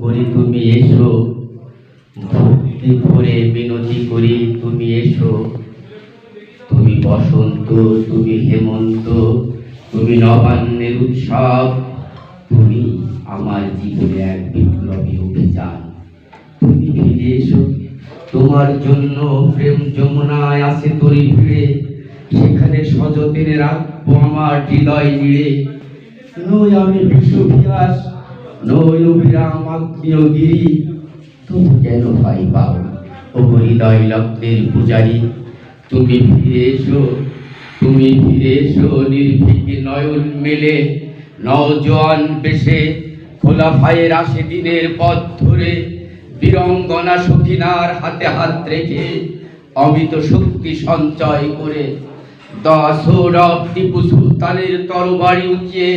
করি তুমি এসো, ভক্তি ভরে মিনতি করি তুমি এসো। তুমি বসন্ত, তুমি হেমন্ত, তুমি নবান্নের উৎসব, তুমি আমার জীবনে এক বিপ্লবী অভিযান। তুমি ফিরে এসো, তোমার জন্য প্রেম যমুনায় আসে তরি ভিড়ে, সেখানে সযত্নে রাখবো আমার হৃদয় নিড়ে। নই আমি বিশ্বভিলাস, নই অভিরাম আগ্নেয়গিরি, তুমি কেন ভয় পাও ও হৃদয় লগ্নের পূজারী? তুমি ফিরে এসো, তুমি ফিরে এসো নির্ভীক নয়ন মেলে, নওজোয়ান বেশে খোলা ভাইয়ের আসে দিনের পথ ধরে, বীরঙ্গনা সখিনার হাতে হাত রেখে অমিত শক্তি সঞ্চয় করে। দশরথ টিপু সুলতানের তরবারি উঁচিয়ে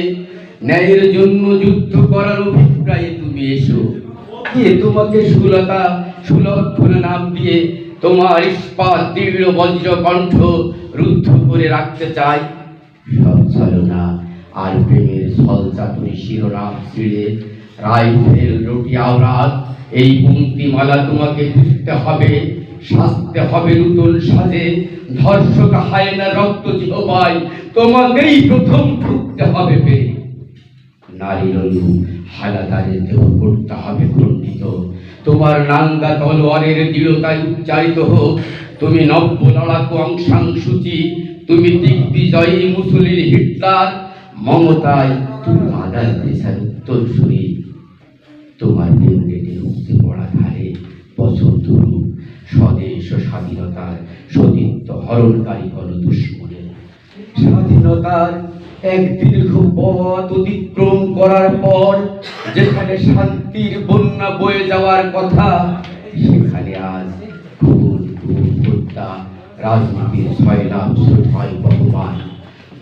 ন্যায়ের জন্য যুদ্ধ করার অভিপ্রায়ে তুমি এসো। কে তোমাকে সুলতা সুলক্ষণ নাম দিয়ে তোমার ইস্পাত দৃঢ় বজ্র কণ্ঠ রুদ্ধ করে রাখতে চাই। সব ছলনা আর প্রেমের ছলচাতুরি শিরোনাম ছিঁড়ে রাইফেল রুটি আওরাত এই পঙ্ক্তিমালা তোমাকে বুঝতে হবে, সাজতে হবে নতুন সাজে। ধর্ষক হায়না রক্ত জিহ্বায় তোমাকেই প্রথম ঢুকতে হবে পেরে। নারীর হালাদারের দেহ করতে হবে খণ্ডিত, তোমার নাঙ্গা তলোয়ারের দৃঢ়তায় উচ্চারিত হোক। তুমি নব্য লড়াকু অংশাংশুচি, তুমি দিগ্বিজয়ী মুসলিম হিটলার, মমতায় তুমি মাদার দেশার উত্তরসূরি। তোমার দেউলেটে উঠতে পড়া ধারে পছন্দ রূপ স্বদেশ ও স্বাধীনতার সতীত্ব হরণকারী কোন দুশ্মনের। স্বাধীনতার এক দীর্ঘ পথ অতিক্রম করার পর যেখানে শান্তির বন্যা বয়ে যাওয়ার কথা, সেখানে আজ খুন হত্যা, রাজনীতির ছয়লাভ ছয় ভগবান।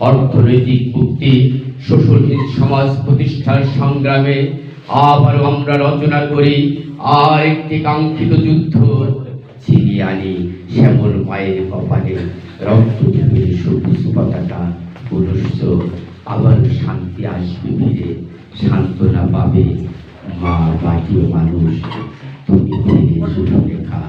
অর্থনৈতিক মুক্তি, শোষণহীন সমাজ প্রতিষ্ঠার সংগ্রামে আবারও আমরা রচনা করি আর একটি কাঙ্ক্ষিত যুদ্ধ। ছিনিয়ে আনি শ্যামল মায়ের কপালে রক্ত ঢেলে সবুজ পতাকা পুরুষ। আবার শান্তি আসবে ফিরে, সান্ত্বনা পাবে মা, বাকি মানুষ। তুমি ফিরে সুরেখা।